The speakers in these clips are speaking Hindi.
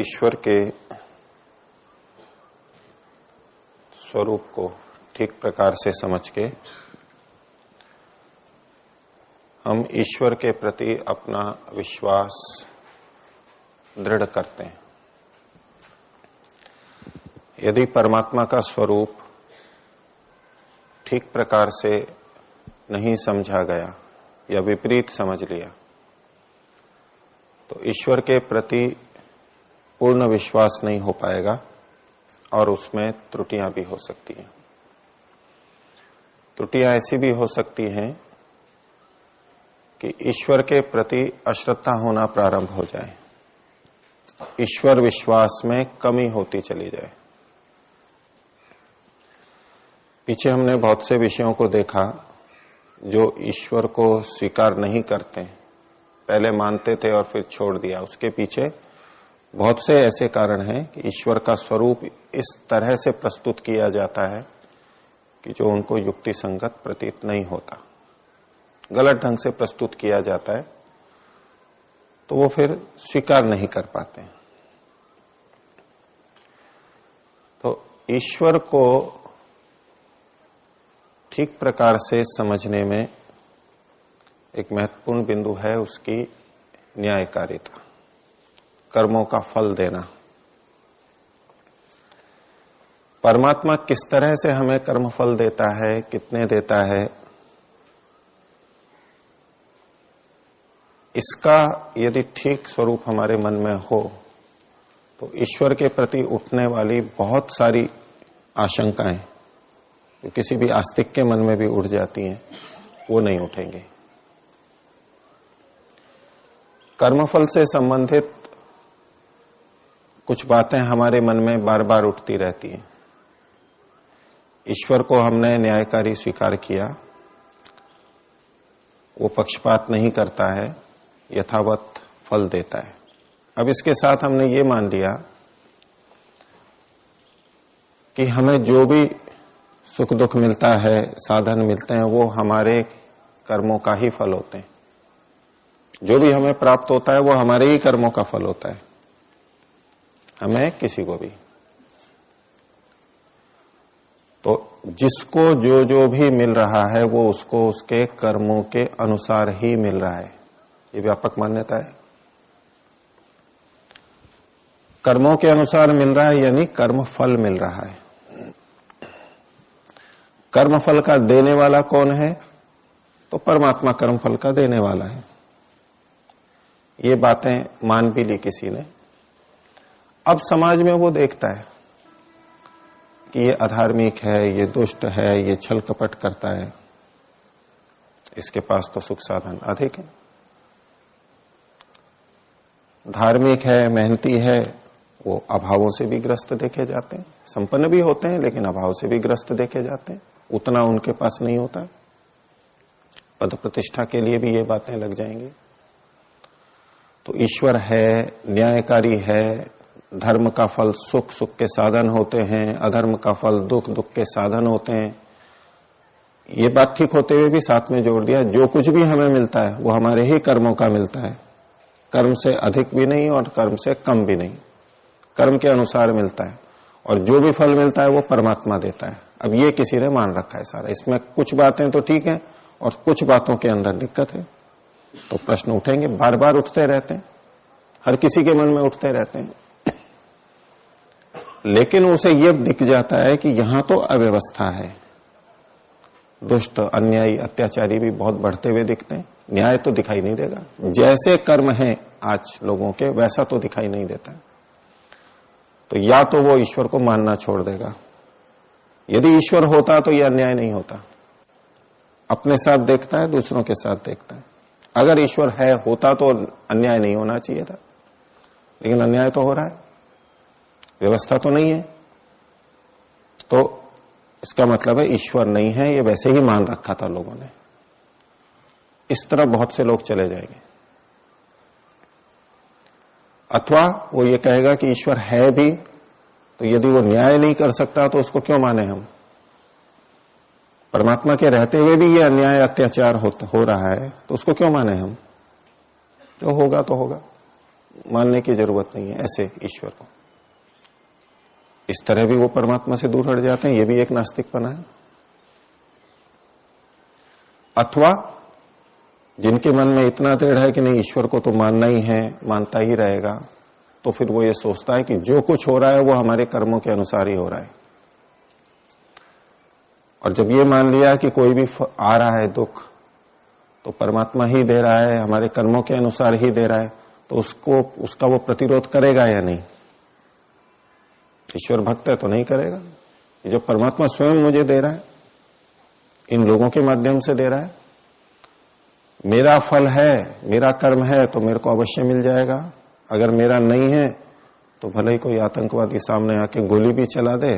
ईश्वर के स्वरूप को ठीक प्रकार से समझ के हम ईश्वर के प्रति अपना विश्वास दृढ़ करते हैं। यदि परमात्मा का स्वरूप ठीक प्रकार से नहीं समझा गया या विपरीत समझ लिया तो ईश्वर के प्रति पूर्ण विश्वास नहीं हो पाएगा और उसमें त्रुटियां भी हो सकती हैं। त्रुटियां ऐसी भी हो सकती हैं कि ईश्वर के प्रति अश्रद्धा होना प्रारंभ हो जाए, ईश्वर विश्वास में कमी होती चली जाए। पीछे हमने बहुत से विषयों को देखा जो ईश्वर को स्वीकार नहीं करते, पहले मानते थे और फिर छोड़ दिया। उसके पीछे बहुत से ऐसे कारण हैं कि ईश्वर का स्वरूप इस तरह से प्रस्तुत किया जाता है कि जो उनको युक्ति संगत प्रतीत नहीं होता, गलत ढंग से प्रस्तुत किया जाता है, तो वो फिर स्वीकार नहीं कर पाते। तो ईश्वर को ठीक प्रकार से समझने में एक महत्वपूर्ण बिंदु है उसकी न्यायकारिता, कर्मों का फल देना। परमात्मा किस तरह से हमें कर्म फल देता है, कितने देता है, इसका यदि ठीक स्वरूप हमारे मन में हो तो ईश्वर के प्रति उठने वाली बहुत सारी आशंकाएं जो किसी भी आस्तिक के मन में भी उठ जाती हैं वो नहीं उठेंगे। कर्मफल से संबंधित कुछ बातें हमारे मन में बार बार उठती रहती हैं। ईश्वर को हमने न्यायकारी स्वीकार किया, वो पक्षपात नहीं करता है, यथावत फल देता है। अब इसके साथ हमने ये मान लिया कि हमें जो भी सुख दुख मिलता है, साधन मिलते हैं, वो हमारे कर्मों का ही फल होते हैं। जो भी हमें प्राप्त होता है वो हमारे ही कर्मों का फल होता है, हमें किसी को भी। तो जिसको जो जो भी मिल रहा है वो उसको उसके कर्मों के अनुसार ही मिल रहा है, ये व्यापक मान्यता है। कर्मों के अनुसार मिल रहा है यानी कर्म फल मिल रहा है। कर्म फल का देने वाला कौन है? तो परमात्मा कर्म फल का देने वाला है। ये बातें मान भी ली किसी ने। अब समाज में वो देखता है कि ये अधार्मिक है, ये दुष्ट है, ये छल कपट करता है, इसके पास तो सुख साधन अधिक है। धार्मिक है, मेहनती है, वो अभावों से भी ग्रस्त देखे जाते हैं। संपन्न भी होते हैं लेकिन अभाव से भी ग्रस्त देखे जाते हैं, उतना उनके पास नहीं होता। पद प्रतिष्ठा के लिए भी ये बातें लग जाएंगी। तो ईश्वर है, न्यायकारी है, धर्म का फल सुख, सुख के साधन होते हैं, अधर्म का फल दुख, दुख के साधन होते हैं। ये बात ठीक होते हुए भी साथ में जोड़ दिया जो कुछ भी हमें मिलता है वो हमारे ही कर्मों का मिलता है, कर्म से अधिक भी नहीं और कर्म से कम भी नहीं, कर्म के अनुसार मिलता है। और जो भी फल मिलता है वो परमात्मा देता है। अब ये किसी ने मान रखा है सारा। इसमें कुछ बातें तो ठीक है और कुछ बातों के अंदर दिक्कत है। तो प्रश्न उठेंगे, बार बार उठते रहते हैं, हर किसी के मन में उठते रहते हैं। लेकिन उसे यह दिख जाता है कि यहां तो अव्यवस्था है, दुष्ट अन्यायी अत्याचारी भी बहुत बढ़ते हुए दिखते हैं, न्याय तो दिखाई नहीं देगा। जैसे कर्म है आज लोगों के वैसा तो दिखाई नहीं देता। तो या तो वो ईश्वर को मानना छोड़ देगा। यदि ईश्वर होता तो यह अन्याय नहीं होता। अपने साथ देखता है, दूसरों के साथ देखता है। अगर ईश्वर है होता तो अन्याय नहीं होना चाहिए था, लेकिन अन्याय तो हो रहा है, व्यवस्था तो नहीं है। तो इसका मतलब है ईश्वर नहीं है, ये वैसे ही मान रखा था लोगों ने। इस तरह बहुत से लोग चले जाएंगे। अथवा वो ये कहेगा कि ईश्वर है भी, तो यदि वो न्याय नहीं कर सकता तो उसको क्यों माने हम? परमात्मा के रहते हुए भी ये अन्याय अत्याचार हो रहा है तो उसको क्यों माने हम? जो होगा तो होगा, मानने की जरूरत नहीं है ऐसे ईश्वर को। इस तरह भी वो परमात्मा से दूर हट जाते हैं, ये भी एक नास्तिकपना है। अथवा जिनके मन में इतना दृढ़ है कि नहीं ईश्वर को तो मानना ही है, मानता ही रहेगा, तो फिर वो ये सोचता है कि जो कुछ हो रहा है वो हमारे कर्मों के अनुसार ही हो रहा है। और जब ये मान लिया कि कोई भी आ रहा है दुख तो परमात्मा ही दे रहा है, हमारे कर्मों के अनुसार ही दे रहा है, तो उसका वो प्रतिरोध करेगा या नहीं? ईश्वर भक्त है तो नहीं करेगा। जब परमात्मा स्वयं मुझे दे रहा है, इन लोगों के माध्यम से दे रहा है, मेरा फल है, मेरा कर्म है तो मेरे को अवश्य मिल जाएगा। अगर मेरा नहीं है तो भले ही कोई आतंकवादी सामने आके गोली भी चला दे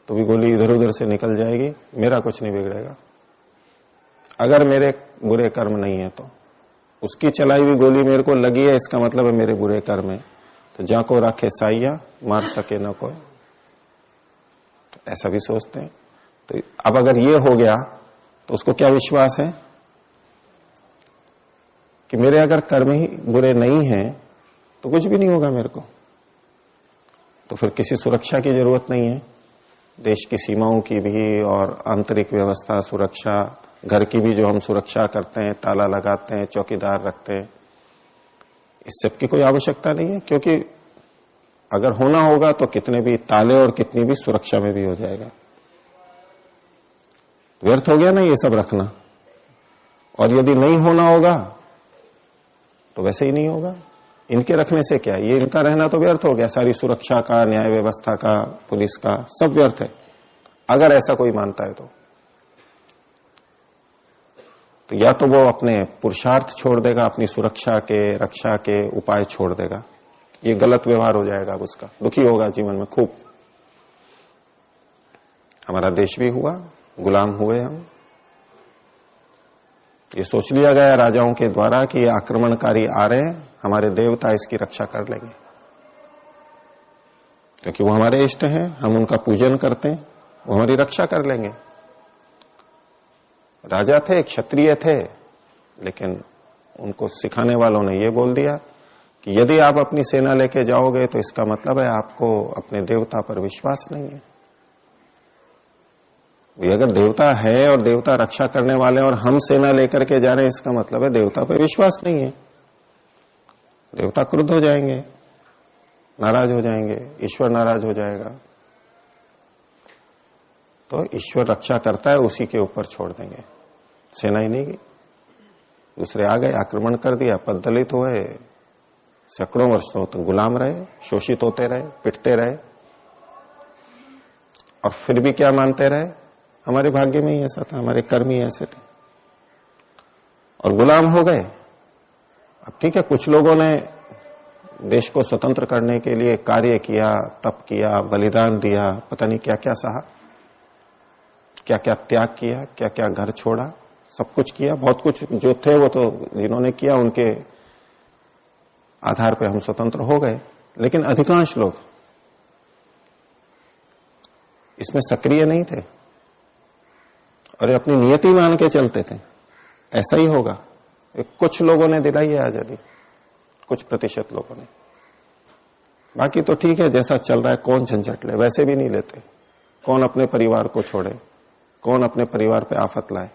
तो भी गोली इधर उधर से निकल जाएगी, मेरा कुछ नहीं बिगड़ेगा। अगर मेरे बुरे कर्म नहीं है तो उसकी चलाई हुई गोली मेरे को लगी है, इसका मतलब है मेरे बुरे कर्म है। तो जाको रखे साइया मार सके न कोई, तो ऐसा भी सोचते हैं। तो अब अगर ये हो गया तो उसको क्या विश्वास है कि मेरे अगर कर्म ही बुरे नहीं हैं तो कुछ भी नहीं होगा मेरे को, तो फिर किसी सुरक्षा की जरूरत नहीं है। देश की सीमाओं की भी और आंतरिक व्यवस्था, सुरक्षा, घर की भी जो हम सुरक्षा करते हैं, ताला लगाते हैं, चौकीदार रखते हैं, इस सब की कोई आवश्यकता नहीं है। क्योंकि अगर होना होगा तो कितने भी ताले और कितनी भी सुरक्षा में भी हो जाएगा। व्यर्थ हो गया ना ये सब रखना। और यदि नहीं होना होगा तो वैसे ही नहीं होगा। इनके रखने से क्या, ये इनका रहना तो व्यर्थ हो गया। सारी सुरक्षा का, न्याय व्यवस्था का, पुलिस का, सब व्यर्थ है अगर ऐसा कोई मानता है तो या तो वो अपने पुरुषार्थ छोड़ देगा, अपनी सुरक्षा के, रक्षा के उपाय छोड़ देगा। ये गलत व्यवहार हो जाएगा अब उसका, दुखी होगा जीवन में खूब। हमारा देश भी हुआ, गुलाम हुए हम। ये सोच लिया गया राजाओं के द्वारा कि ये आक्रमणकारी आ रहे हैं, हमारे देवता इसकी रक्षा कर लेंगे, क्योंकि वो हमारे इष्ट हैं, हम उनका पूजन करते हैं, वो हमारी रक्षा कर लेंगे। राजा थे, क्षत्रिय थे, लेकिन उनको सिखाने वालों ने ये बोल दिया कि यदि आप अपनी सेना लेके जाओगे तो इसका मतलब है आपको अपने देवता पर विश्वास नहीं है। अगर देवता है और देवता रक्षा करने वाले और हम सेना लेकर के जा रहे हैं, इसका मतलब है देवता पर विश्वास नहीं है। देवता क्रुद्ध हो जाएंगे, नाराज हो जाएंगे, ईश्वर नाराज हो जाएगा। तो ईश्वर रक्षा करता है, उसी के ऊपर छोड़ देंगे, सेना ही नहीं गई। दूसरे आ गए, आक्रमण कर दिया, पददलित हुए, सैकड़ों वर्षों तक गुलाम रहे, शोषित होते रहे, पिटते रहे, और फिर भी क्या मानते रहे, हमारे भाग्य में ही ऐसा था, हमारे कर्म ही ऐसे थे, और गुलाम हो गए। अब ठीक है, कुछ लोगों ने देश को स्वतंत्र करने के लिए कार्य किया, तप किया, बलिदान दिया, पता नहीं क्या क्या सहा, क्या क्या त्याग किया, क्या क्या घर छोड़ा, सब कुछ किया। बहुत कुछ जो थे वो तो जिन्होंने किया उनके आधार पे हम स्वतंत्र हो गए। लेकिन अधिकांश लोग इसमें सक्रिय नहीं थे और अपनी नियति मान के चलते थे, ऐसा ही होगा। कुछ लोगों ने दिलाई है आजादी, कुछ प्रतिशत लोगों ने। बाकी तो ठीक है, जैसा चल रहा है, कौन झंझट ले, वैसे भी नहीं लेते। कौन अपने परिवार को छोड़े, कौन अपने परिवार पे आफत लाए,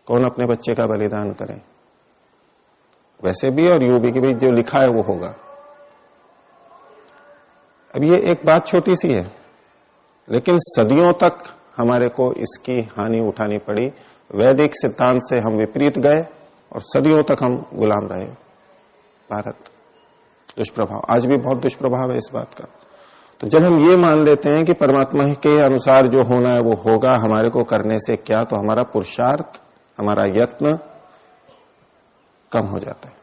कौन अपने बच्चे का बलिदान करे, वैसे भी और यूं भी कि भाई जो लिखा है वो होगा। अब ये एक बात छोटी सी है, लेकिन सदियों तक हमारे को इसकी हानि उठानी पड़ी। वैदिक सिद्धांत से हम विपरीत गए और सदियों तक हम गुलाम रहे। भारत दुष्प्रभाव, आज भी बहुत दुष्प्रभाव है इस बात का। तो जब हम ये मान लेते हैं कि परमात्मा के अनुसार जो होना है वो होगा, हमारे को करने से क्या, तो हमारा पुरुषार्थ, हमारा यत्न कम हो जाता है।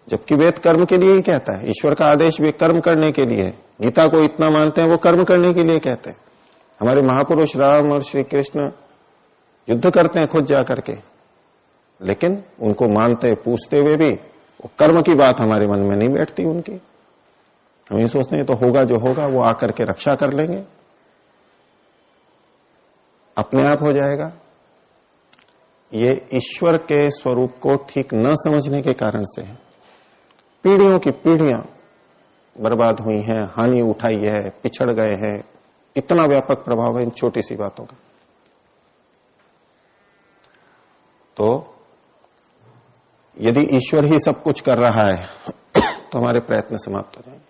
जबकि वेद कर्म के लिए ही कहता है, ईश्वर का आदेश भी कर्म करने के लिए है। गीता को इतना मानते हैं, वो कर्म करने के लिए कहते हैं। हमारे महापुरुष राम और श्री कृष्ण युद्ध करते हैं खुद जा करके, लेकिन उनको मानते पूछते हुए भी वो कर्म की बात हमारे मन में नहीं बैठती उनकी। हम ये सोचते हैं तो होगा जो होगा, वो आकर के रक्षा कर लेंगे, अपने आप हो जाएगा। ये ईश्वर के स्वरूप को ठीक न समझने के कारण से है। पीढ़ियों की पीढ़ियां बर्बाद हुई हैं, हानि उठाई है, पिछड़ गए हैं। इतना व्यापक प्रभाव है इन छोटी सी बातों का। तो यदि ईश्वर ही सब कुछ कर रहा है तो हमारे प्रयत्न समाप्त हो जाएंगे।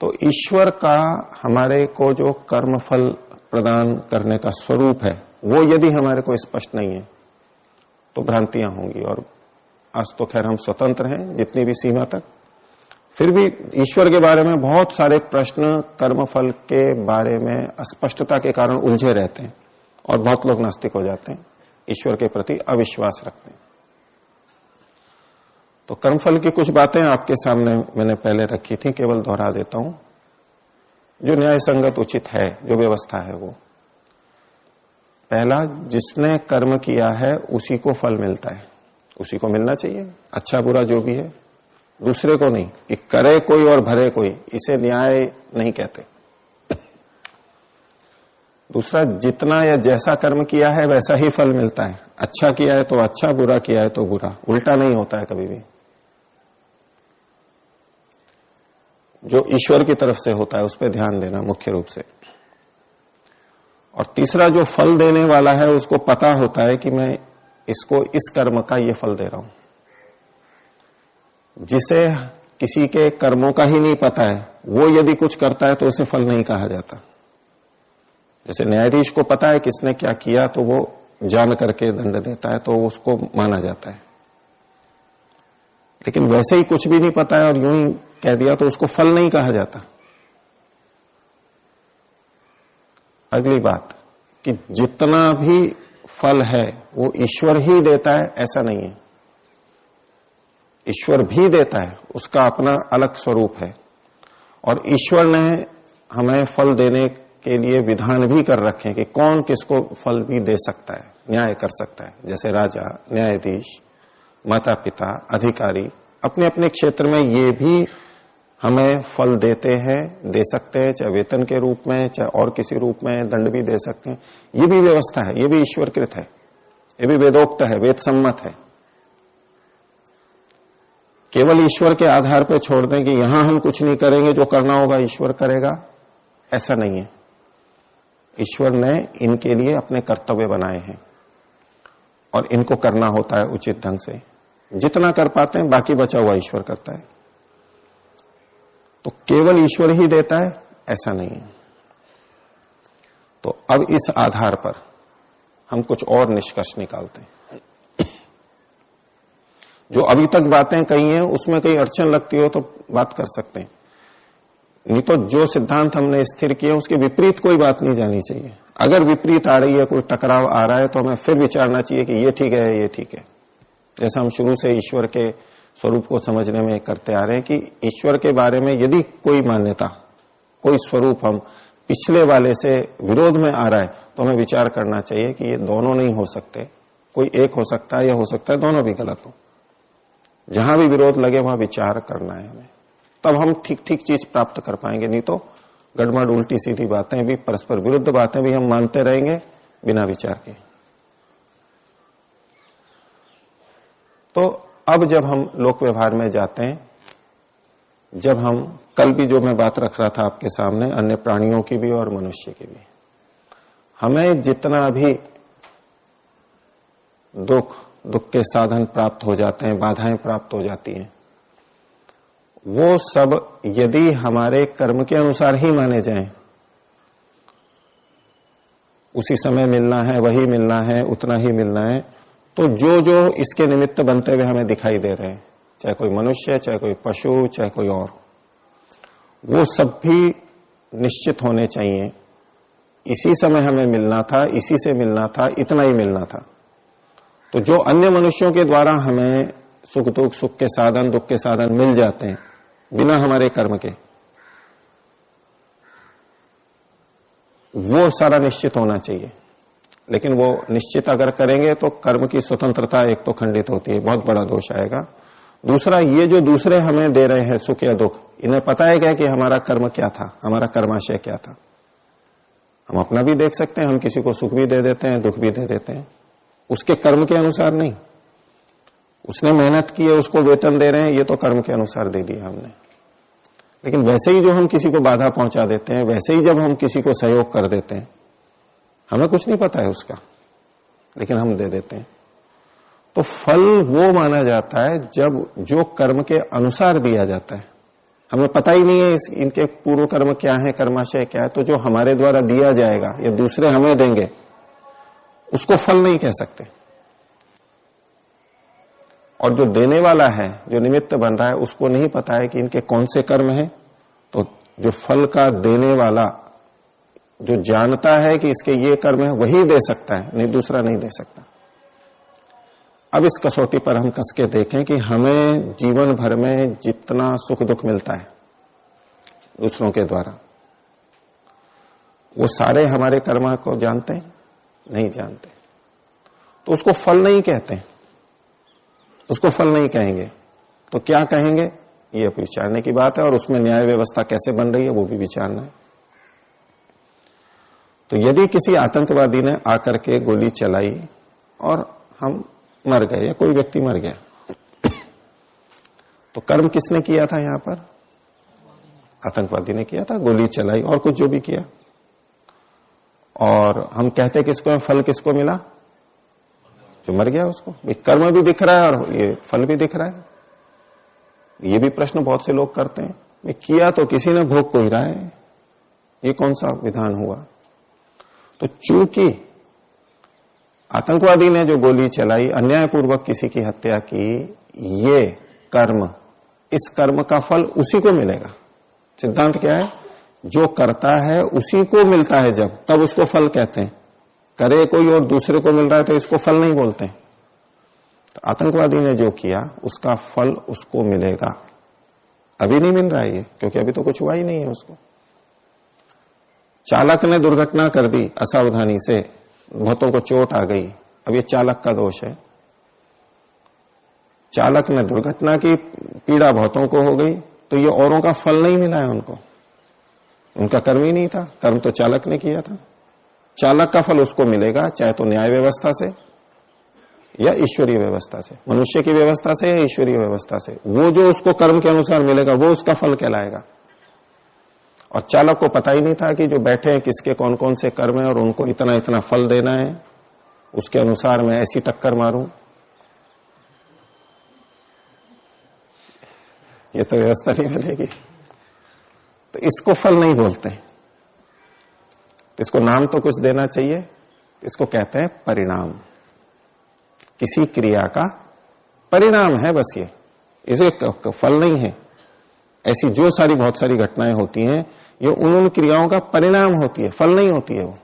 तो ईश्वर का हमारे को जो कर्म फल प्रदान करने का स्वरूप है, वो यदि हमारे को स्पष्ट नहीं है तो भ्रांतियां होंगी। और आज तो खैर हम स्वतंत्र हैं जितनी भी सीमा तक, फिर भी ईश्वर के बारे में बहुत सारे प्रश्न कर्म फल के बारे में अस्पष्टता के कारण उलझे रहते हैं और बहुत लोग नास्तिक हो जाते हैं, ईश्वर के प्रति अविश्वास रखते हैं। तो कर्मफल की कुछ बातें आपके सामने मैंने पहले रखी थी, केवल दोहरा देता हूं। जो न्याय संगत उचित है, जो व्यवस्था है, वो पहला, जिसने कर्म किया है उसी को फल मिलता है, उसी को मिलना चाहिए, अच्छा बुरा जो भी है, दूसरे को नहीं कि करे कोई और भरे कोई, इसे न्याय नहीं कहते। दूसरा, जितना या जैसा कर्म किया है वैसा ही फल मिलता है। अच्छा किया है तो अच्छा, बुरा किया है तो बुरा, उल्टा नहीं होता है कभी भी। जो ईश्वर की तरफ से होता है उस पर ध्यान देना मुख्य रूप से। और तीसरा, जो फल देने वाला है उसको पता होता है कि मैं इसको इस कर्म का ये फल दे रहा हूं। जिसे किसी के कर्मों का ही नहीं पता है, वो यदि कुछ करता है तो उसे फल नहीं कहा जाता। जैसे न्यायाधीश को पता है किसने क्या किया तो वो जान करके दंड देता है, तो उसको माना जाता है। लेकिन वैसे ही कुछ भी नहीं पता है और यूं ही कह दिया तो उसको फल नहीं कहा जाता। अगली बात कि जितना भी फल है वो ईश्वर ही देता है, ऐसा नहीं है। ईश्वर भी देता है, उसका अपना अलग स्वरूप है। और ईश्वर ने हमें फल देने के लिए विधान भी कर रखे हैं कि कौन किसको फल भी दे सकता है, न्याय कर सकता है। जैसे राजा, न्यायाधीश, माता पिता, अधिकारी अपने अपने क्षेत्र में ये भी हमें फल देते हैं, दे सकते हैं, चाहे वेतन के रूप में, चाहे और किसी रूप में दंड भी दे सकते हैं। ये भी व्यवस्था है, ये भी ईश्वरकृत है, ये भी वेदोक्त है, वेद सम्मत है। केवल ईश्वर के आधार पर छोड़ दें कि यहां हम कुछ नहीं करेंगे, जो करना होगा ईश्वर करेगा, ऐसा नहीं है। ईश्वर ने इनके लिए अपने कर्तव्य बनाए हैं और इनको करना होता है उचित ढंग से। जितना कर पाते हैं, बाकी बचा हुआ ईश्वर करता है। तो केवल ईश्वर ही देता है, ऐसा नहीं है। तो अब इस आधार पर हम कुछ और निष्कर्ष निकालते हैं। जो अभी तक बातें कही हैं उसमें कहीं अड़चन लगती हो तो बात कर सकते हैं, नहीं तो जो सिद्धांत हमने स्थिर किया उसके विपरीत कोई बात नहीं जानी चाहिए। अगर विपरीत आ रही है, कोई टकराव आ रहा है, तो हमें फिर विचारना चाहिए कि ये ठीक है, ये ठीक है। जैसा हम शुरू से ईश्वर के स्वरूप को समझने में करते आ रहे हैं कि ईश्वर के बारे में यदि कोई मान्यता, कोई स्वरूप हम पिछले वाले से विरोध में आ रहा है तो हमें विचार करना चाहिए कि ये दोनों नहीं हो सकते, कोई एक हो सकता है या हो सकता है दोनों भी गलत हो। जहां भी विरोध लगे वहां विचार करना है हमें, तब हम ठीक ठीक चीज प्राप्त कर पाएंगे। नहीं तो गड़बड़ उल्टी सीधी बातें भी, परस्पर विरुद्ध बातें भी हम मानते रहेंगे बिना विचार के। तो अब जब हम लोक व्यवहार में जाते हैं, जब हम कल भी जो मैं बात रख रहा था आपके सामने, अन्य प्राणियों की भी और मनुष्य की भी, हमें जितना भी दुख के साधन प्राप्त हो जाते हैं, बाधाएं प्राप्त हो जाती हैं, वो सब यदि हमारे कर्म के अनुसार ही माने जाएं, उसी समय मिलना है, वही मिलना है, उतना ही मिलना है, तो जो जो इसके निमित्त बनते हुए हमें दिखाई दे रहे हैं, चाहे कोई मनुष्य, चाहे कोई पशु, चाहे कोई और, वो सब भी निश्चित होने चाहिए। इसी समय हमें मिलना था, इसी से मिलना था, इतना ही मिलना था। तो जो अन्य मनुष्यों के द्वारा हमें सुख दुख, सुख के साधन, दुख के साधन मिल जाते हैं बिना हमारे कर्म के, वो सारा निश्चित होना चाहिए। लेकिन वो निश्चित अगर करेंगे तो कर्म की स्वतंत्रता एक तो खंडित होती है, बहुत बड़ा दोष आएगा। दूसरा, ये जो दूसरे हमें दे रहे हैं सुख या दुख, इन्हें पता है क्या कि हमारा कर्म क्या था, हमारा कर्माशय क्या था। हम अपना भी देख सकते हैं, हम किसी को सुख भी दे देते हैं, दुख भी दे देते हैं, उसके कर्म के अनुसार नहीं। उसने मेहनत की है, उसको वेतन दे रहे हैं, ये तो कर्म के अनुसार दे दिया हमने। लेकिन वैसे ही जो हम किसी को बाधा पहुंचा देते हैं, वैसे ही जब हम किसी को सहयोग कर देते हैं, हमें कुछ नहीं पता है उसका, लेकिन हम दे देते हैं, तो फल वो माना जाता है जब जो कर्म के अनुसार दिया जाता है। हमें पता ही नहीं है इनके पूर्व कर्म क्या है, कर्माशय क्या है, तो जो हमारे द्वारा दिया जाएगा या दूसरे हमें देंगे, उसको फल नहीं कह सकते। और जो देने वाला है, जो निमित्त बन रहा है, उसको नहीं पता है कि इनके कौन से कर्म हैं, तो जो फल का देने वाला जो जानता है कि इसके ये कर्म है, वही दे सकता है, नहीं दूसरा नहीं दे सकता। अब इस कसौटी पर हम कस के देखें कि हमें जीवन भर में जितना सुख दुख मिलता है दूसरों के द्वारा, वो सारे हमारे कर्म को जानते हैं? नहीं जानते, तो उसको फल नहीं कहते, उसको फल नहीं कहेंगे। तो क्या कहेंगे, ये विचारने की बात है, और उसमें न्याय व्यवस्था कैसे बन रही है वो भी विचारना है। तो यदि किसी आतंकवादी ने आकर के गोली चलाई और हम मर गए, या कोई व्यक्ति मर गया, तो कर्म किसने किया था? यहां पर आतंकवादी ने किया था, गोली चलाई और कुछ जो भी किया। और हम कहते किसको है, फल किसको मिला? जो मर गया उसको। कर्म भी दिख रहा है और ये फल भी दिख रहा है। ये भी प्रश्न बहुत से लोग करते हैं, किया तो किसी ने, भोग को ही रहा है, ये कौन सा विधान हुआ? तो चूंकि आतंकवादी ने जो गोली चलाई, अन्यायपूर्वक किसी की हत्या की, ये कर्म, इस कर्म का फल उसी को मिलेगा। सिद्धांत क्या है? जो करता है उसी को मिलता है, जब तब उसको फल कहते हैं। करे कोई और दूसरे को मिल रहा है तो इसको फल नहीं बोलते। तो आतंकवादी ने जो किया उसका फल उसको मिलेगा। अभी नहीं मिल रहा है ये, क्योंकि अभी तो कुछ हुआ ही नहीं है उसको। चालक ने दुर्घटना कर दी असावधानी से, बहुतों को चोट आ गई, अब ये चालक का दोष है। चालक ने दुर्घटना की, पीड़ा बहुतों को हो गई, तो ये औरों का फल नहीं मिला है उनको, उनका कर्म ही नहीं था, कर्म तो चालक ने किया था। चालक का फल उसको मिलेगा, चाहे तो न्याय व्यवस्था से या ईश्वरीय व्यवस्था से, मनुष्य की व्यवस्था से या ईश्वरीय व्यवस्था से। वो जो उसको कर्म के अनुसार मिलेगा वो उसका फल कहलाएगा। और चालक को पता ही नहीं था कि जो बैठे हैं किसके कौन कौन से कर्म है और उनको इतना इतना फल देना है, उसके अनुसार मैं ऐसी टक्कर मारूं, ये तो व्यवस्था नहीं मिलेगी। तो इसको फल नहीं बोलते, इसको नाम तो कुछ देना चाहिए। इसको कहते हैं परिणाम। किसी क्रिया का परिणाम है बस ये, इसे फल नहीं है। ऐसी जो सारी बहुत सारी घटनाएं होती हैं, ये उन क्रियाओं का परिणाम होती है, फल नहीं होती है वो।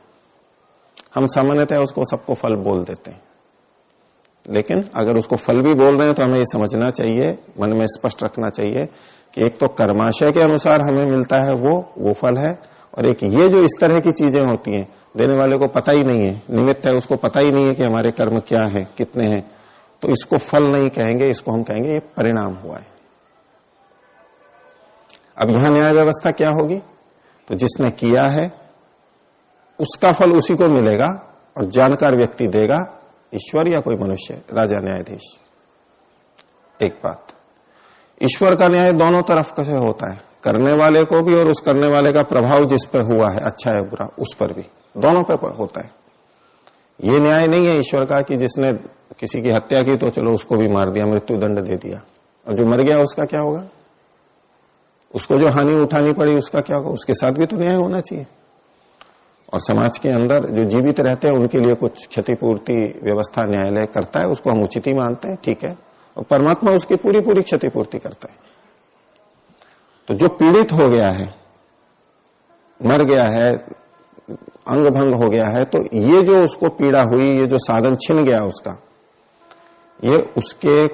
हम सामान्यतः उसको सबको फल बोल देते हैं, लेकिन अगर उसको फल भी बोल रहे हैं तो हमें ये समझना चाहिए, मन में स्पष्ट रखना चाहिए कि एक तो कर्माशय के अनुसार हमें मिलता है वो फल है, और एक ये जो इस तरह की चीजें होती हैं, देने वाले को पता ही नहीं है, निमित्त है, उसको पता ही नहीं है कि हमारे कर्म क्या है, कितने हैं, तो इसको फल नहीं कहेंगे, इसको हम कहेंगे ये परिणाम हुआ है। अब यहां न्याय व्यवस्था क्या होगी? तो जिसने किया है उसका फल उसी को मिलेगा, और जानकार व्यक्ति देगा, ईश्वर या कोई मनुष्य, राजा न्यायाधीश। एक बात, ईश्वर का न्याय दोनों तरफ कैसे होता है, करने वाले को भी और उस करने वाले का प्रभाव जिस पे हुआ है, अच्छा है बुरा, उस पर भी, दोनों पे होता है। ये न्याय नहीं है ईश्वर का कि जिसने किसी की हत्या की तो चलो उसको भी मार दिया, मृत्यु दंड दे दिया, और जो मर गया उसका क्या होगा, उसको जो हानि उठानी पड़ी उसका क्या होगा, उसके साथ भी तो न्याय होना चाहिए। और समाज के अंदर जो जीवित रहते हैं उनके लिए कुछ क्षतिपूर्ति व्यवस्था न्यायालय करता है, उसको हम उचित ही मानते हैं, ठीक है, और परमात्मा उसकी पूरी पूरी क्षतिपूर्ति करता है। तो जो पीड़ित हो गया है, मर गया है, अंग भंग हो गया है, तो ये जो उसको पीड़ा हुई, ये जो साधन छिन गया उसका, ये उसके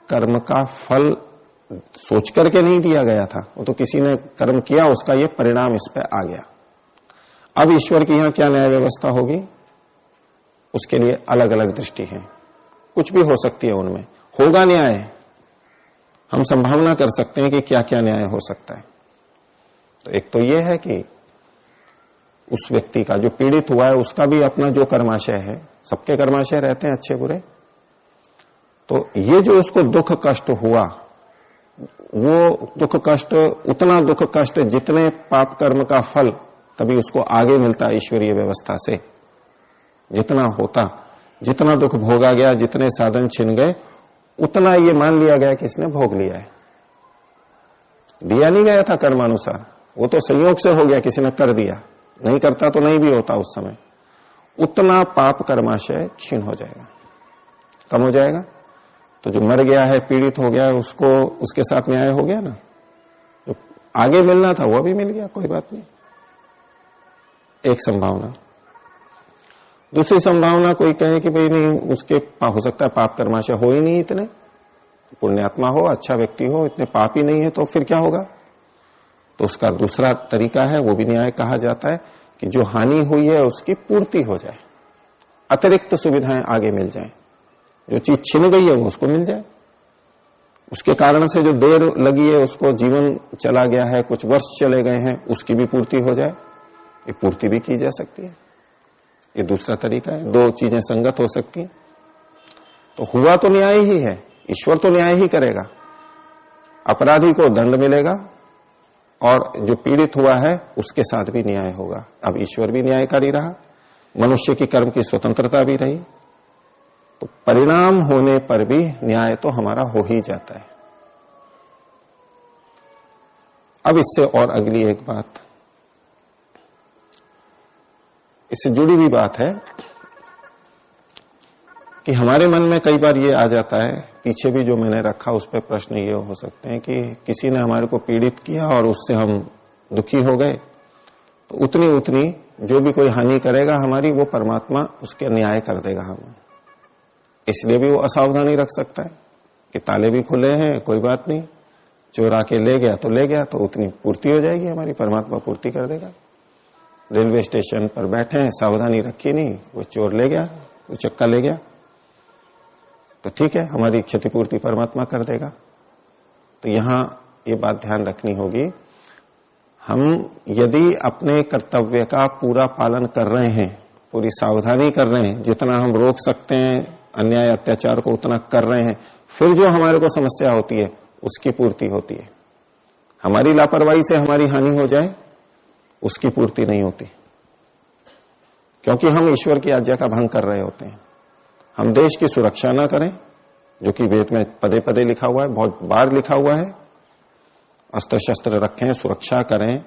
कर्म का फल सोच करके नहीं दिया गया था, वो तो किसी ने कर्म किया, उसका ये परिणाम इस पे आ गया। अब ईश्वर की यहां क्या न्याय व्यवस्था होगी, उसके लिए अलग अलग दृष्टि है, कुछ भी हो सकती है उनमें। होगा न्याय, हम संभावना कर सकते हैं कि क्या क्या न्याय हो सकता है। तो एक तो यह है कि उस व्यक्ति का जो पीड़ित हुआ है उसका भी अपना जो कर्माशय है, सबके कर्माशय रहते हैं अच्छे बुरे, तो ये जो उसको दुख कष्ट हुआ, वो दुख कष्ट, उतना दुख कष्ट जितने पाप कर्म का फल तभी उसको आगे मिलता ईश्वरीय व्यवस्था से, जितना होता, जितना दुख भोगा गया, जितने साधन छिन गए, उतना ये मान लिया गया कि इसने भोग लिया है। दिया नहीं गया था कर्मानुसार, वो तो संयोग से हो गया, किसी ने कर दिया, नहीं करता तो नहीं भी होता उस समय। उतना पाप कर्माशय क्षीण हो जाएगा, कम हो जाएगा। तो जो मर गया है, पीड़ित हो गया है, उसको उसके साथ न्याय हो गया ना, जो आगे मिलना था वो भी मिल गया, कोई बात नहीं। एक संभावना। दूसरी संभावना, कोई कहे कि भाई नहीं, उसके हो सकता है पाप कर्माशय हो ही नहीं, इतने पुण्यात्मा हो, अच्छा व्यक्ति हो, इतने पाप ही नहीं है, तो फिर क्या होगा? तो उसका दूसरा तरीका है, वो भी न्याय कहा जाता है कि जो हानि हुई है उसकी पूर्ति हो जाए, अतिरिक्त सुविधाएं आगे मिल जाएं, जो चीज छिन गई है वो उसको मिल जाए, उसके कारण से जो देर लगी है, उसको जीवन चला गया है, कुछ वर्ष चले गए हैं, उसकी भी पूर्ति हो जाए। ये पूर्ति भी की जा सकती है, ये दूसरा तरीका है। दो चीजें संगत हो सकती हैं। तो हुआ तो न्याय ही है, ईश्वर तो न्याय ही करेगा, अपराधी को दंड मिलेगा और जो पीड़ित हुआ है उसके साथ भी न्याय होगा। अब ईश्वर भी न्यायकारी रहा, मनुष्य की कर्म की स्वतंत्रता भी रही, तो परिणाम होने पर भी न्याय तो हमारा हो ही जाता है। अब इससे और अगली एक बात, इससे जुड़ी हुई बात है कि हमारे मन में कई बार ये आ जाता है, पीछे भी जो मैंने रखा उस पर प्रश्न ये हो सकते हैं कि किसी ने हमारे को पीड़ित किया और उससे हम दुखी हो गए, तो उतनी उतनी जो भी कोई हानि करेगा हमारी, वो परमात्मा उसके न्याय कर देगा हमें। इसलिए भी वो असावधानी रख सकता है कि ताले भी खुले हैं, कोई बात नहीं, चोर आके ले गया तो ले गया, तो उतनी पूर्ति हो जाएगी हमारी, परमात्मा पूर्ति कर देगा। रेलवे स्टेशन पर बैठे हैं, सावधानी रखी नहीं, वो चोर ले गया, वो चक्का ले गया, तो ठीक है, हमारी क्षतिपूर्ति परमात्मा कर देगा। तो यहां ये बात ध्यान रखनी होगी, हम यदि अपने कर्तव्य का पूरा पालन कर रहे हैं, पूरी सावधानी कर रहे हैं, जितना हम रोक सकते हैं अन्याय अत्याचार को उतना कर रहे हैं, फिर जो हमारे को समस्या होती है उसकी पूर्ति होती है। हमारी लापरवाही से हमारी हानि हो जाए, उसकी पूर्ति नहीं होती, क्योंकि हम ईश्वर की आज्ञा का भंग कर रहे होते हैं। हम देश की सुरक्षा ना करें, जो कि वेद में पदे पदे लिखा हुआ है, बहुत बार लिखा हुआ है, अस्त्र शस्त्र रखें, सुरक्षा करें,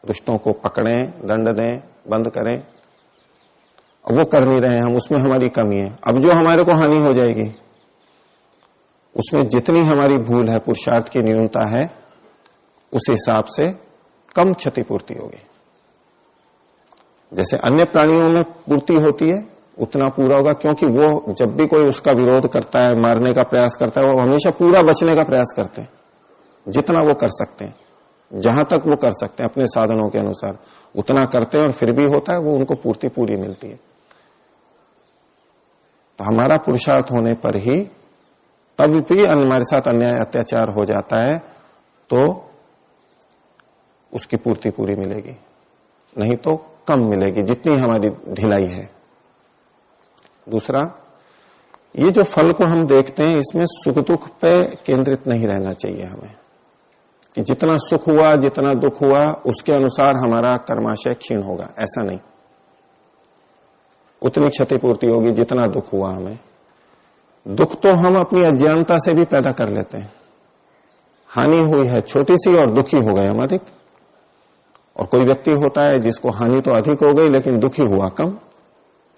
दुष्टों को पकड़ें, दंड दें, बंद करें, वो कर नहीं रहे हैं हम, उसमें हमारी कमी है। अब जो हमारे को हानि हो जाएगी, उसमें जितनी हमारी भूल है, पुरुषार्थ की न्यूनता है, उस हिसाब से कम क्षतिपूर्ति होगी। जैसे अन्य प्राणियों में पूर्ति होती है उतना पूरा होगा, क्योंकि वो जब भी कोई उसका विरोध करता है, मारने का प्रयास करता है, वो हमेशा पूरा बचने का प्रयास करते हैं, जितना वो कर सकते हैं, जहां तक वो कर सकते हैं अपने साधनों के अनुसार उतना करते हैं, और फिर भी होता है वो उनको पूर्ति पूरी मिलती है। तो हमारा पुरुषार्थ होने पर ही तब भी हमारे साथ अन्याय अत्याचार हो जाता है तो उसकी पूर्ति पूरी मिलेगी, नहीं तो कम मिलेगी, जितनी हमारी ढिलाई है। दूसरा, ये जो फल को हम देखते हैं, इसमें सुख दुख पे केंद्रित नहीं रहना चाहिए हमें, कि जितना सुख हुआ, जितना दुख हुआ, उसके अनुसार हमारा कर्माशय क्षीण होगा, ऐसा नहीं। उतनी क्षतिपूर्ति होगी जितना दुख हुआ हमें। दुख तो हम अपनी अज्ञानता से भी पैदा कर लेते हैं। हानि हुई है छोटी सी और दुखी हो गए हम अधिक, और कोई व्यक्ति होता है जिसको हानि तो अधिक हो गई लेकिन दुखी हुआ कम,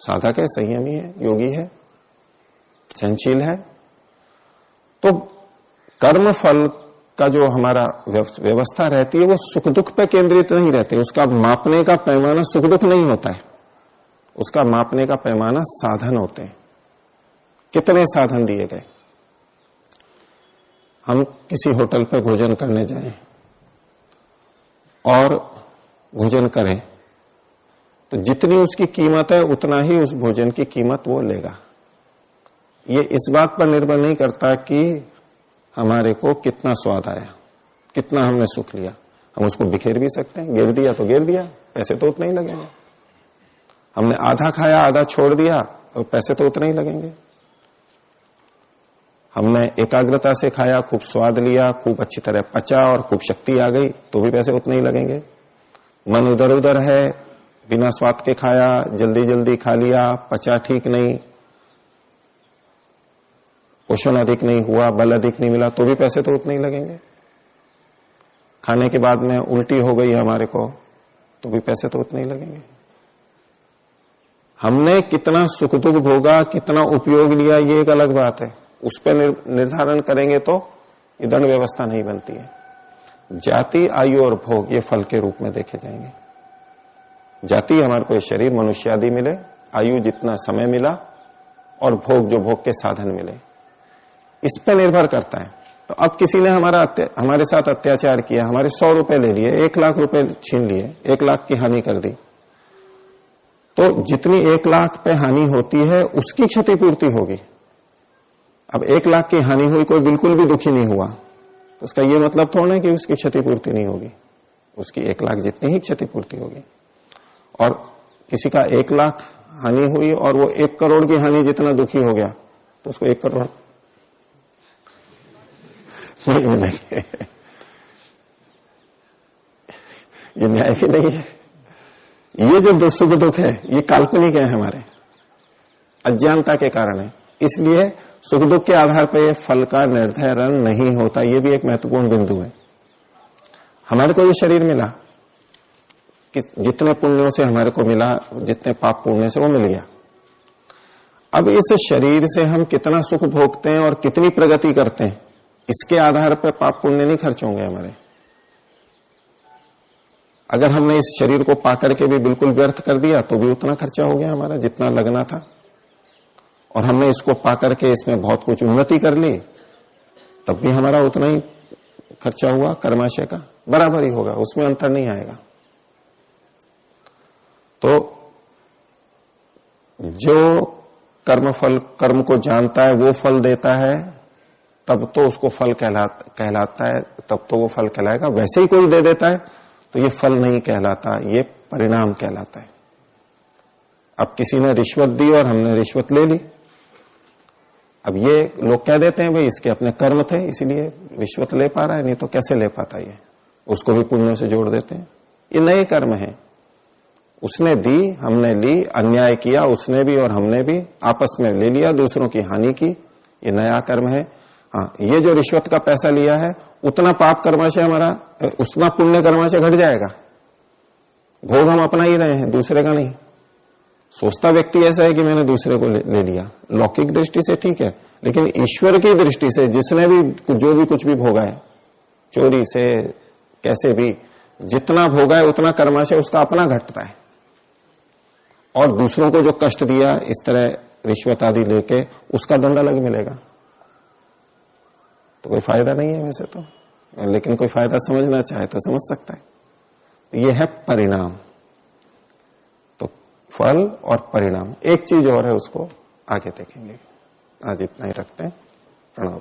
साधक है, संयमी है, योगी है, सहनशील है। तो कर्म फल का जो हमारा व्यवस्था रहती है वो सुख दुख पे केंद्रित नहीं रहती, उसका मापने का पैमाना सुख दुख नहीं होता है, उसका मापने का पैमाना साधन होते हैं। कितने साधन दिए गए। हम किसी होटल पर भोजन करने जाएं और भोजन करें तो जितनी उसकी कीमत है उतना ही उस भोजन की कीमत वो लेगा। ये इस बात पर निर्भर नहीं करता कि हमारे को कितना स्वाद आया, कितना हमने सुख लिया। हम उसको बिखेर भी सकते हैं, गिर दिया तो गिर दिया, पैसे तो उतने ही लगेंगे। हमने आधा खाया, आधा छोड़ दिया, तो पैसे तो उतने ही लगेंगे। हमने एकाग्रता से खाया, खूब स्वाद लिया, खूब अच्छी तरह पचा और खूब शक्ति आ गई, तो भी पैसे उतने ही लगेंगे। मन इधर उधर है, बिना स्वाद के खाया, जल्दी जल्दी खा लिया, पचा ठीक नहीं, पोषण अधिक नहीं हुआ, बल अधिक नहीं मिला, तो भी पैसे तो उतने ही लगेंगे। खाने के बाद में उल्टी हो गई हमारे को, तो भी पैसे तो उतने ही लगेंगे। हमने कितना सुख दुख भोगा, कितना उपयोग लिया, ये एक अलग बात है। उस पर निर्धारण करेंगे तो ये दंड व्यवस्था नहीं बनती है। जाति, आयु और भोग ये फल के रूप में देखे जाएंगे। जाति हमारे को शरीर मनुष्य आदि मिले, आयु जितना समय मिला, और भोग जो भोग के साधन मिले, इस पे निर्भर करता है। तो अब किसी ने हमारे साथ अत्याचार किया, हमारे 100 रुपए ले लिए, 1 लाख रुपए छीन लिए, 1 लाख की हानि कर दी, तो जितनी 1 लाख पे हानि होती है उसकी क्षतिपूर्ति होगी। अब 1 लाख की हानि हुई, कोई बिल्कुल भी दुखी नहीं हुआ, तो उसका ये मतलब थोड़ा ना कि उसकी क्षतिपूर्ति नहीं होगी। उसकी 1 लाख जितनी ही क्षतिपूर्ति होगी। और किसी का 1 लाख हानि हुई और वो 1 करोड़ की हानि जितना दुखी हो गया, तो उसको 1 करोड़ नहीं मिलेंगे। ये न्याय भी नहीं है। ये जो सुख दुख है ये काल्पनिक है, हमारे अज्ञानता के कारण है। इसलिए सुख दुख के आधार पर फल का निर्धारण नहीं होता। ये भी एक महत्वपूर्ण बिंदु है। हमारे को ये शरीर मिला कि जितने पुण्यों से हमारे को मिला, जितने पाप पुण्य से वो मिल गया। अब इस शरीर से हम कितना सुख भोगते हैं और कितनी प्रगति करते हैं, इसके आधार पर पाप पुण्य नहीं खर्च होंगे हमारे। अगर हमने इस शरीर को पाकर के भी बिल्कुल व्यर्थ कर दिया तो भी उतना खर्चा हो गया हमारा जितना लगना था। और हमने इसको पाकर के इसमें बहुत कुछ उन्नति कर ली, तब भी हमारा उतना ही खर्चा हुआ, कर्माशय का बराबर ही होगा, उसमें अंतर नहीं आएगा। तो जो कर्मफल, कर्म को जानता है वो फल देता है, तब तो उसको फल कहलाता है, तब तो वो फल कहलाएगा। वैसे ही कोई दे देता है तो ये फल नहीं कहलाता, ये परिणाम कहलाता है। अब किसी ने रिश्वत दी और हमने रिश्वत ले ली, अब ये लोग कह देते हैं भाई इसके अपने कर्म थे इसीलिए रिश्वत ले पा रहा है, नहीं तो कैसे ले पाता ये। उसको भी पुण्यों से जोड़ देते हैं। ये नए कर्म है, उसने दी, हमने ली, अन्याय किया उसने भी और हमने भी, आपस में ले लिया, दूसरों की हानि की, ये नया कर्म है। हाँ, ये जो रिश्वत का पैसा लिया है उतना पाप कर्माशय हमारा, उतना पुण्य कर्माशय घट जाएगा। भोग हम अपना ही रहे हैं, दूसरे का नहीं। सोचता व्यक्ति ऐसा है कि मैंने दूसरे को ले लिया, लौकिक दृष्टि से ठीक है, लेकिन ईश्वर की दृष्टि से जिसने भी जो भी कुछ भी भोगा है, चोरी से कैसे भी, जितना भोगा है उतना कर्माशय उसका अपना घटता है। और दूसरों को जो कष्ट दिया इस तरह रिश्वत आदि लेके, उसका दंड अलग मिलेगा। तो कोई फायदा नहीं है वैसे तो, लेकिन कोई फायदा समझना चाहे तो समझ सकता है। तो ये है परिणाम। तो फल और परिणाम, एक चीज और है, उसको आगे देखेंगे। आज इतना ही रखते हैं। प्रणव।